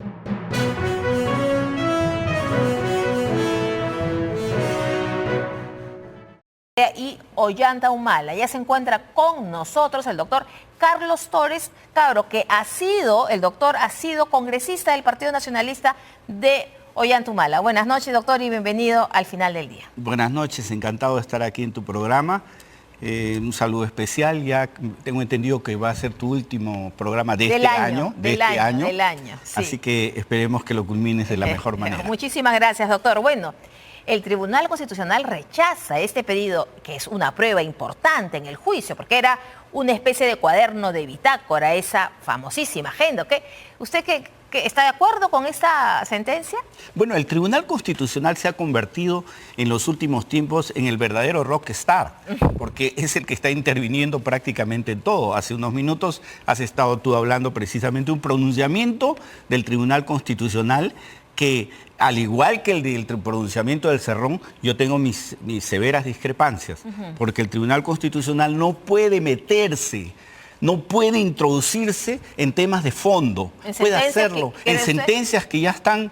Y Ollanta Humala. Ya se encuentra con nosotros el doctor Carlos Torres Cabro, que el doctor ha sido congresista del Partido Nacionalista de Ollanta Humala. Buenas noches, doctor, y bienvenido al Final del Día. Buenas noches, encantado de estar aquí en tu programa. Un saludo especial, ya tengo entendido que va a ser tu último programa de este año. Sí. Así que esperemos que lo culmines de la mejor manera. Muchísimas gracias, doctor. Bueno, el Tribunal Constitucional rechaza este pedido, que es una prueba importante en el juicio, porque era una especie de cuaderno de bitácora, esa famosísima agenda. ¿Usted está de acuerdo con esta sentencia? Bueno, el Tribunal Constitucional se ha convertido en los últimos tiempos en el verdadero rockstar, porque es el que está interviniendo prácticamente en todo. Hace unos minutos has estado tú hablando precisamente de un pronunciamiento del Tribunal Constitucional que, al igual que el del pronunciamiento del Cerrón, yo tengo mis severas discrepancias, porque el Tribunal Constitucional no puede meterse, no puede introducirse en temas de fondo, puede hacerlo en sentencias que ya están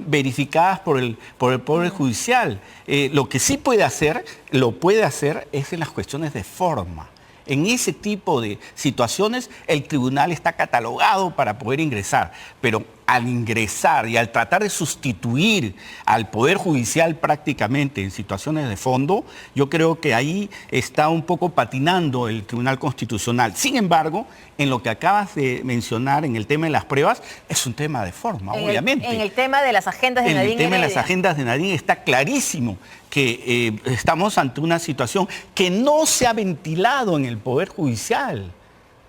verificadas por el Poder Judicial. Lo que sí puede hacer, es en las cuestiones de forma. En ese tipo de situaciones el tribunal está catalogado para poder ingresar, pero al ingresar y al tratar de sustituir al Poder Judicial prácticamente en situaciones de fondo, yo creo que ahí está un poco patinando el Tribunal Constitucional. Sin embargo, en lo que acabas de mencionar, en el tema de las pruebas, es un tema de forma, obviamente. En el tema de las agendas de Nadine Heredia. En el tema de las agendas de Nadine está clarísimo que estamos ante una situación que no se ha ventilado en el Poder Judicial,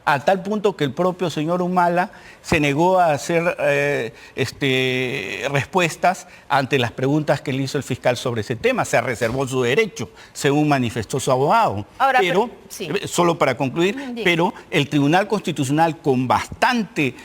a tal punto que el propio señor Humala se negó a hacer respuestas ante las preguntas que le hizo el fiscal sobre ese tema. Se reservó su derecho, según manifestó su abogado. Ahora, solo para concluir, pero el Tribunal Constitucional, con bastante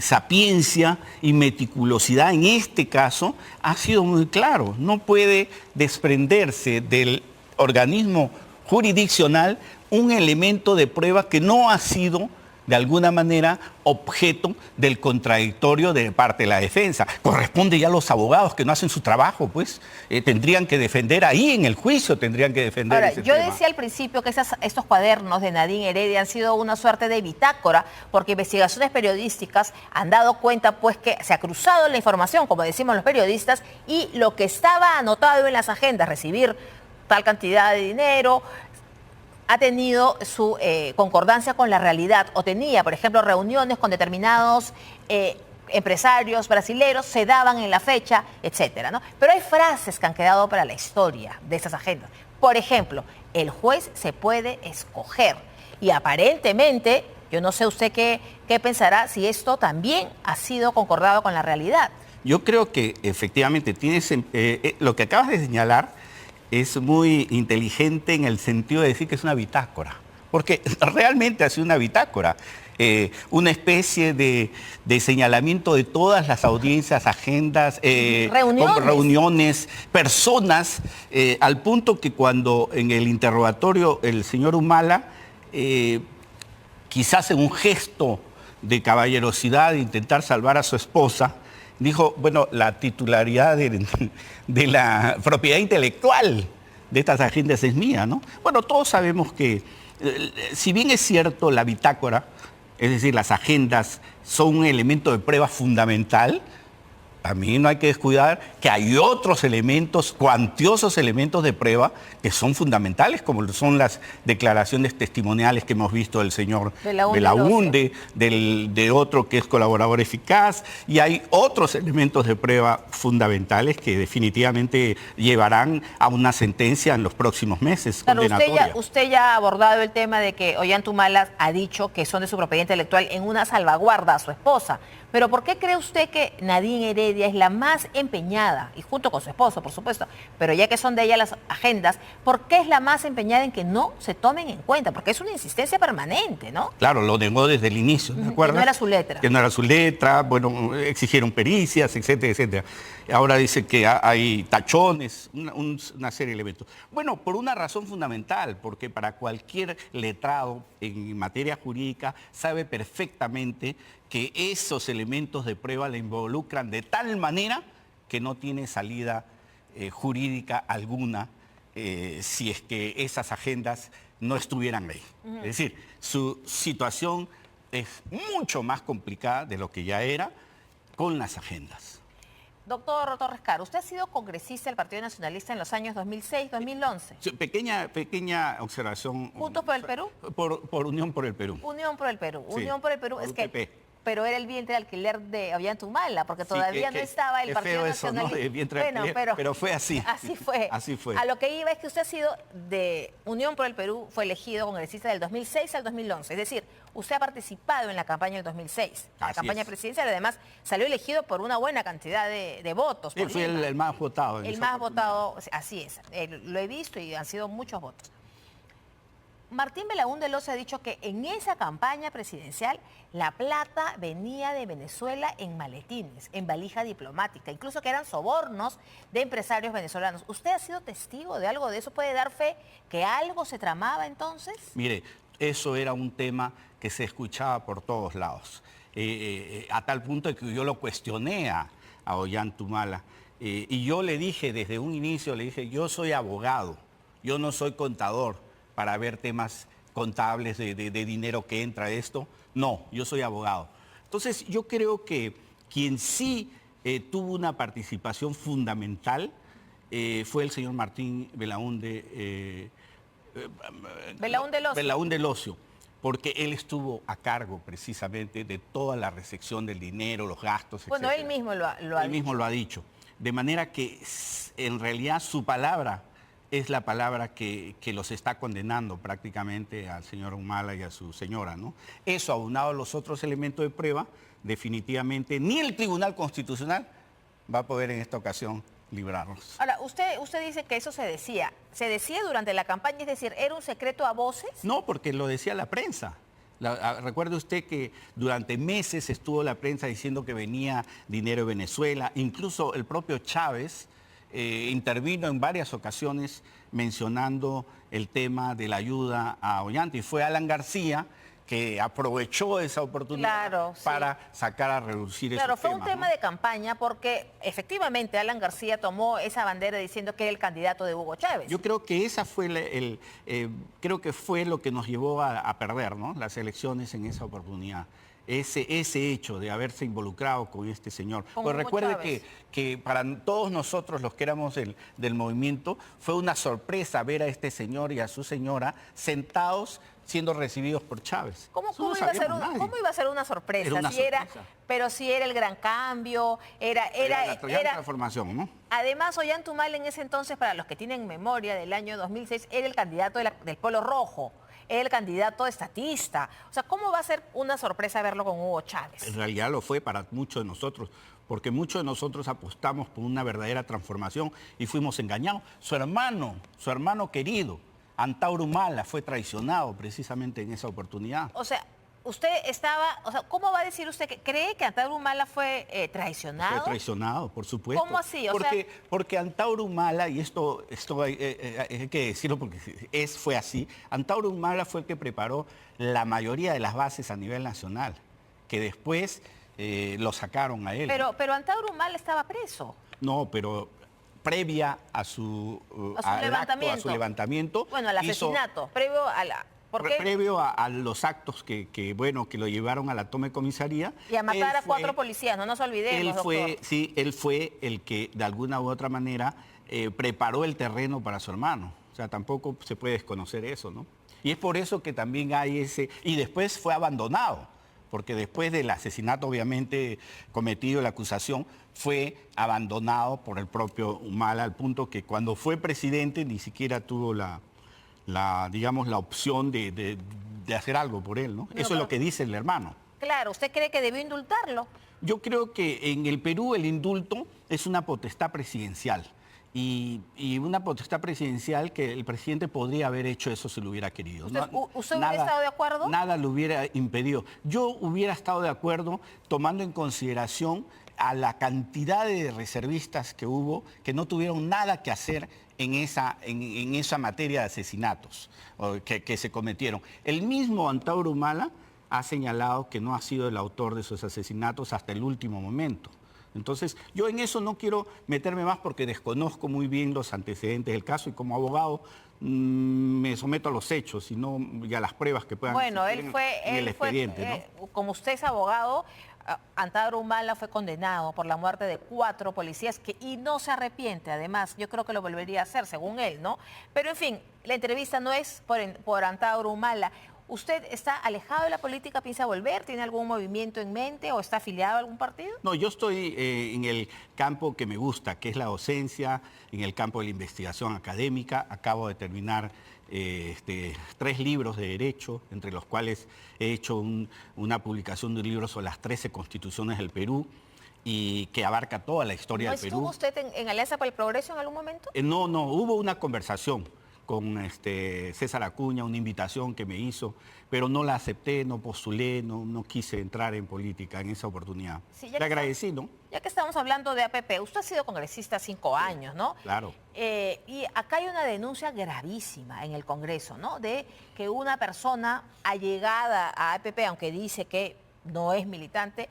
sapiencia y meticulosidad en este caso, ha sido muy claro. No puede desprenderse del organismo jurisdiccional un elemento de prueba que no ha sido, de alguna manera, objeto del contradictorio de parte de la defensa. Corresponde ya a los abogados que no hacen su trabajo, pues tendrían que defender ahí en el juicio, tendrían que defender ese tema. Yo decía al principio que estos cuadernos de Nadine Heredia han sido una suerte de bitácora, porque investigaciones periodísticas han dado cuenta pues que se ha cruzado la información, como decimos los periodistas, y lo que estaba anotado en las agendas, recibir tal cantidad de dinero, ha tenido su concordancia con la realidad, o tenía, por ejemplo, reuniones con determinados empresarios brasileños, se daban en la fecha, etcétera, ¿no? Pero hay frases que han quedado para la historia de esas agendas. Por ejemplo, el juez se puede escoger, y aparentemente, yo no sé usted qué pensará, si esto también ha sido concordado con la realidad. Yo creo que efectivamente lo que acabas de señalar es muy inteligente en el sentido de decir que es una bitácora, porque realmente ha sido una bitácora, una especie de señalamiento de todas las audiencias, agendas, reuniones, personas, al punto que cuando en el interrogatorio el señor Humala, quizás en un gesto de caballerosidad de intentar salvar a su esposa, dijo, bueno, la titularidad de la propiedad intelectual de estas agendas es mía, ¿no? Bueno, todos sabemos que, si bien es cierto, la bitácora, es decir, las agendas, son un elemento de prueba fundamental, a mí no hay que descuidar que hay otros elementos, cuantiosos elementos de prueba que son fundamentales, como son las declaraciones testimoniales que hemos visto del señor Belaúnde, de otro que es colaborador eficaz, y hay otros elementos de prueba fundamentales que definitivamente llevarán a una sentencia en los próximos meses. Claro, usted ya ha abordado el tema de que Ollanta Humala ha dicho que son de su propiedad intelectual en una salvaguarda a su esposa. Pero ¿por qué cree usted que Nadine Heredia es la más empeñada, y junto con su esposo, por supuesto, pero ya que son de ella las agendas, ¿por qué es la más empeñada en que no se tomen en cuenta? Porque es una insistencia permanente, ¿no? Claro, lo negó desde el inicio, ¿de acuerdo? Que no era su letra. Que no era su letra, bueno, exigieron pericias, etcétera, etcétera. Ahora dice que hay tachones, una serie de elementos. Bueno, por una razón fundamental, porque para cualquier letrado en materia jurídica sabe perfectamente que esos elementos de prueba le involucran de tal manera que no tiene salida jurídica alguna si es que esas agendas no estuvieran ahí. Es decir, su situación es mucho más complicada de lo que ya era con las agendas. Doctor Torres Caro, usted ha sido congresista del Partido Nacionalista en los años 2006-2011. Pequeña observación. ¿Juntos por el Perú? Por Unión por el Perú. Unión por el Perú. Sí, Unión por el Perú. Es que, pero era el vientre de alquiler de Ollanta-Humala, porque todavía no estaba el Partido Nacionalista. ¿No? El vientre de alquiler, pero fue así. Así fue. Así fue. A lo que iba es que usted ha sido de Unión por el Perú, fue elegido congresista del 2006 al 2011. Es decir, usted ha participado en la campaña del 2006, la campaña presidencial. Además, salió elegido por una buena cantidad de votos. Él fue el más votado. El más votado, así es. Lo he visto y han sido muchos votos. Martín Belaúnde Loza ha dicho que en esa campaña presidencial la plata venía de Venezuela en maletines, en valija diplomática, incluso que eran sobornos de empresarios venezolanos. ¿Usted ha sido testigo de algo de eso? ¿Puede dar fe que algo se tramaba entonces? Mire, eso era un tema que se escuchaba por todos lados, a tal punto de que yo lo cuestioné a Ollanta Humala. Y yo le dije desde un inicio, le dije, yo soy abogado, yo no soy contador para ver temas contables de dinero que entra esto. No, yo soy abogado. Entonces, yo creo que quien sí tuvo una participación fundamental fue el señor Martín Belaúnde Locio, porque él estuvo a cargo precisamente de toda la recepción del dinero, los gastos, etc. Bueno, él mismo lo ha dicho. De manera que en realidad su palabra es la palabra que los está condenando prácticamente al señor Humala y a su señora, ¿no? Eso, aunado a los otros elementos de prueba, definitivamente ni el Tribunal Constitucional va a poder en esta ocasión librarnos. Ahora, usted dice que eso se decía durante la campaña, es decir, ¿era un secreto a voces? No, porque lo decía la prensa. Recuerde usted que durante meses estuvo la prensa diciendo que venía dinero de Venezuela, incluso el propio Chávez intervino en varias ocasiones mencionando el tema de la ayuda a Ollanta, y fue Alan García que aprovechó esa oportunidad para sacar a reducir esos temas. Claro, fue un tema de campaña porque efectivamente Alan García tomó esa bandera diciendo que era el candidato de Hugo Chávez. Yo creo que esa fue creo que fue lo que nos llevó a perder, ¿no?, las elecciones en esa oportunidad. Ese hecho de haberse involucrado con este señor. Pues recuerde que para todos nosotros, los que éramos del movimiento, fue una sorpresa ver a este señor y a su señora sentados siendo recibidos por Chávez. ¿Cómo iba a ser una sorpresa? Pero si era el gran cambio, era la transformación, ¿no? Además, Ollanta Humala en ese entonces, para los que tienen memoria del año 2006, era el candidato del Polo Rojo. El candidato estatista. O sea, ¿cómo va a ser una sorpresa verlo con Hugo Chávez? En realidad lo fue para muchos de nosotros, porque muchos de nosotros apostamos por una verdadera transformación y fuimos engañados. Su hermano querido, Antauro Humala, fue traicionado precisamente en esa oportunidad. O sea, ¿cómo va a decir usted que cree que Antauro Humala fue traicionado? Fue traicionado, por supuesto. ¿Cómo así? Porque Antauro Humala, y esto hay que decirlo porque fue así, Antauro Humala fue el que preparó la mayoría de las bases a nivel nacional, que después lo sacaron a él. Pero Antauro Humala estaba preso. No, pero previa a su levantamiento. Bueno, al asesinato, previo a la... Previo a los actos que lo llevaron a la toma de comisaría. Y a matar a 4 policías, no nos olvidemos, Él fue el que, de alguna u otra manera, preparó el terreno para su hermano. O sea, tampoco se puede desconocer eso, ¿no? Y es por eso que también hay ese... Y después fue abandonado, porque después del asesinato, obviamente, cometido, la acusación, fue abandonado por el propio Humala, al punto que cuando fue presidente ni siquiera tuvo la opción de hacer algo por él, ¿no? Eso es lo que dice el hermano. Claro, ¿usted cree que debió indultarlo? Yo creo que en el Perú el indulto es una potestad presidencial. Y una potestad presidencial que el presidente podría haber hecho eso si lo hubiera querido. ¿Usted hubiera estado de acuerdo? Nada lo hubiera impedido. Yo hubiera estado de acuerdo tomando en consideración a la cantidad de reservistas que hubo que no tuvieron nada que hacer en esa materia de asesinatos que se cometieron. El mismo Antauro Humala ha señalado que no ha sido el autor de esos asesinatos hasta el último momento. Entonces, yo en eso no quiero meterme más porque desconozco muy bien los antecedentes del caso y como abogado me someto a los hechos y a las pruebas que puedan existir en el expediente, ¿no? Como usted es abogado, Antauro Humala fue condenado por la muerte de 4 policías y no se arrepiente. Además, yo creo que lo volvería a hacer, según él, ¿no? Pero, en fin, la entrevista no es por Antauro Humala. ¿Usted está alejado de la política, piensa volver? ¿Tiene algún movimiento en mente o está afiliado a algún partido? No, yo estoy en el campo que me gusta, que es la docencia, en el campo de la investigación académica. Acabo de terminar 3 libros de derecho, entre los cuales he hecho una publicación de un libro sobre las 13 constituciones del Perú y que abarca toda la historia del Perú. ¿No estuvo usted en Alianza para el Progreso en algún momento? No, hubo una conversación con César Acuña, una invitación que me hizo, pero no la acepté, no postulé, no quise entrar en política en esa oportunidad. Sí, le agradecí, ¿no? Ya que estamos hablando de APP, usted ha sido congresista 5 años, ¿no? Claro. Y acá hay una denuncia gravísima en el Congreso, ¿no? De que una persona allegada a APP, aunque dice que no es militante,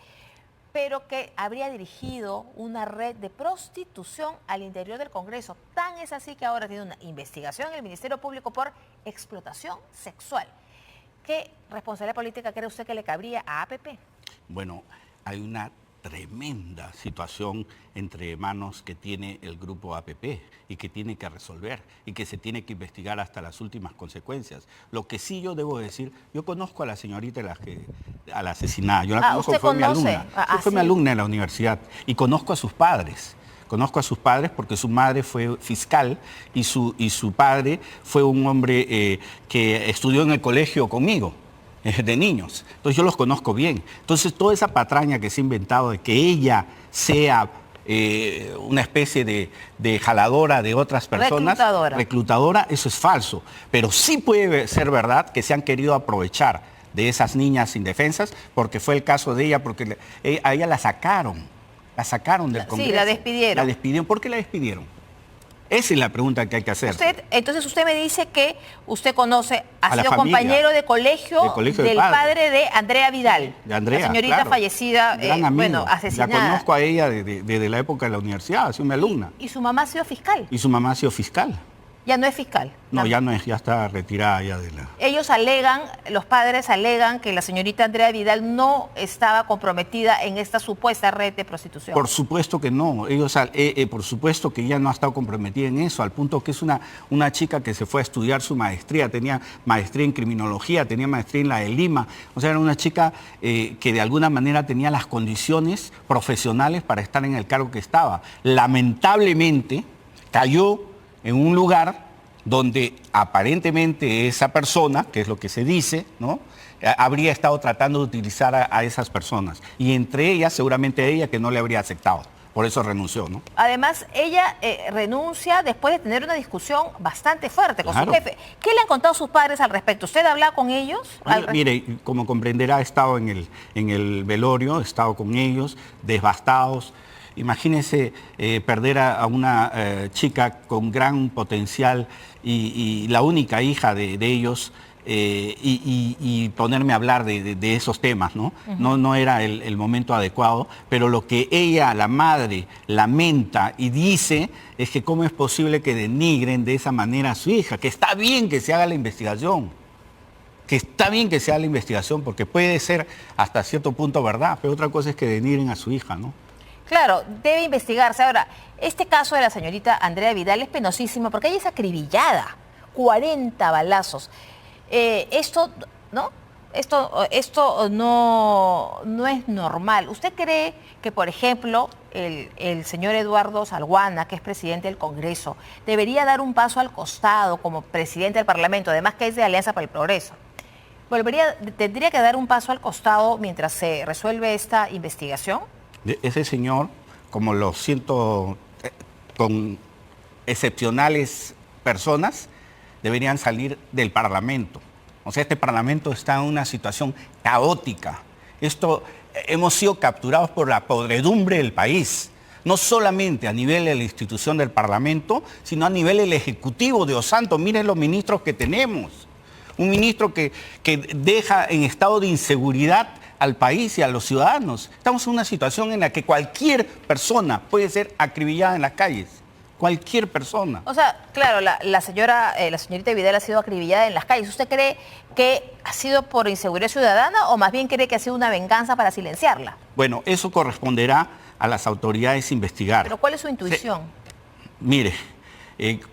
pero que habría dirigido una red de prostitución al interior del Congreso. Tan es así que ahora tiene una investigación en el Ministerio Público por explotación sexual. ¿Qué responsabilidad política cree usted que le cabría a APP? Bueno, hay una tremenda situación entre manos que tiene el grupo APP y que tiene que resolver y que se tiene que investigar hasta las últimas consecuencias. Lo que sí yo debo decir, yo conozco a la señorita a la asesinada, yo la conozco, fue mi alumna, fue mi alumna en la universidad y conozco a sus padres. Conozco a sus padres porque su madre fue fiscal y su padre fue un hombre que estudió en el colegio conmigo, de niños. Entonces yo los conozco bien. Entonces toda esa patraña que se ha inventado de que ella sea una especie de jaladora de otras personas, reclutadora, eso es falso. Pero sí puede ser verdad que se han querido aprovechar de esas niñas indefensas, porque fue el caso de ella, porque a ella la sacaron del Congreso. Sí, la despidieron. La despidieron. ¿Por qué la despidieron? Esa es la pregunta que hay que hacer. Entonces usted me dice que usted conoce, ha sido compañero de colegio del padre de Andrea Vidal, de Andrea, la señorita claro, fallecida, asesinada. La conozco a ella desde la época de la universidad, ha sido mi alumna. ¿Y su mamá ha sido fiscal? Y su mamá ha sido fiscal. ¿Ya no es fiscal? No, ya no es, ya está retirada ya de la... Ellos alegan, los padres alegan que la señorita Andrea Vidal no estaba comprometida en esta supuesta red de prostitución. Por supuesto que no, por supuesto que ella no ha estado comprometida en eso, al punto que es una chica que se fue a estudiar su maestría, tenía maestría en criminología, tenía maestría en la de Lima, o sea, era una chica que de alguna manera tenía las condiciones profesionales para estar en el cargo que estaba. Lamentablemente cayó en un lugar donde aparentemente esa persona, que es lo que se dice, ¿no?, habría estado tratando de utilizar a esas personas. Y entre ellas, seguramente ella que no le habría aceptado. Por eso renunció, ¿no? Además, ella renuncia después de tener una discusión bastante fuerte con su jefe. ¿Qué le han contado sus padres al respecto? ¿Usted ha hablado con ellos? Mire, como comprenderá, he estado en el velorio, he estado con ellos, devastados. Imagínese perder a una chica con gran potencial y la única hija de ellos y ponerme a hablar de esos temas, ¿no? No era el momento adecuado, pero lo que ella, la madre, lamenta y dice es que cómo es posible que denigren de esa manera a su hija, que está bien que se haga la investigación. Que está bien que se haga la investigación porque puede ser hasta cierto punto verdad, pero otra cosa es que denigren a su hija, ¿no? Claro, debe investigarse. Ahora, este caso de la señorita Andrea Vidal es penosísimo porque ella es acribillada, 40 balazos. Esto no es normal. ¿Usted cree que, por ejemplo, el señor Eduardo Salguana, que es presidente del Congreso, debería dar un paso al costado como presidente del Parlamento, además que es de Alianza para el Progreso? ¿Tendría que dar un paso al costado mientras se resuelve esta investigación? Ese señor, como lo siento con excepcionales personas, deberían salir del Parlamento. O sea, este Parlamento está en una situación caótica. Hemos sido capturados por la podredumbre del país. No solamente a nivel de la institución del Parlamento, sino a nivel del Ejecutivo, Dios santo. Miren los ministros que tenemos. un ministro que deja en estado de inseguridad al país y a los ciudadanos. Estamos en una situación en la que cualquier persona puede ser acribillada en las calles. Cualquier persona. O sea, claro, la señorita Vidal ha sido acribillada en las calles. ¿Usted cree que ha sido por inseguridad ciudadana o más bien cree que ha sido una venganza para silenciarla? Bueno, eso corresponderá a las autoridades investigar. ¿Pero cuál es su intuición? Mire,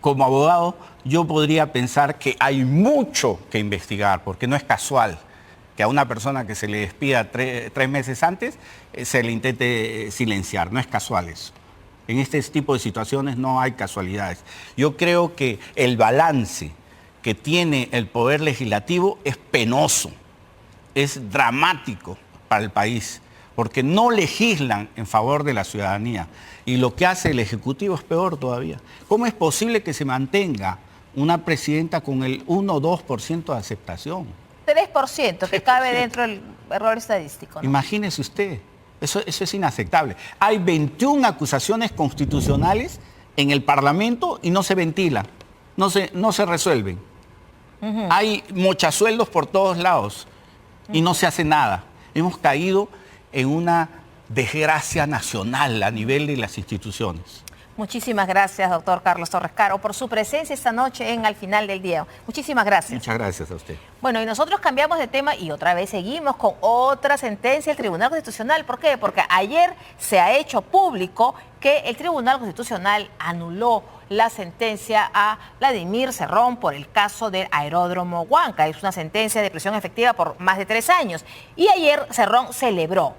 como abogado, yo podría pensar que hay mucho que investigar, porque no es casual que a una persona que se le despida 3 meses antes se le intente silenciar. No es casual eso. En este tipo de situaciones no hay casualidades. Yo creo que el balance que tiene el Poder Legislativo es penoso, es dramático para el país, porque no legislan en favor de la ciudadanía. Y lo que hace el Ejecutivo es peor todavía. ¿Cómo es posible que se mantenga una presidenta con el 1 o 2% de aceptación? 3% que cabe dentro del error estadístico, ¿no? Imagínese usted. Eso es inaceptable. Hay 21 acusaciones constitucionales en el Parlamento y no se ventilan, no se resuelven. Hay mochasueldos por todos lados y no se hace nada. Hemos caído en una desgracia nacional a nivel de las instituciones. Muchísimas gracias, doctor Carlos Torres Caro, por su presencia esta noche en Al Final del Día. Muchísimas gracias. Muchas gracias a usted. Bueno, y nosotros cambiamos de tema y otra vez seguimos con otra sentencia del Tribunal Constitucional. ¿Por qué? Porque ayer se ha hecho público que el Tribunal Constitucional anuló la sentencia a Vladimir Cerrón por el caso del aeródromo Huanca. Es una sentencia de prisión efectiva por más de 3 años. Y ayer Cerrón celebró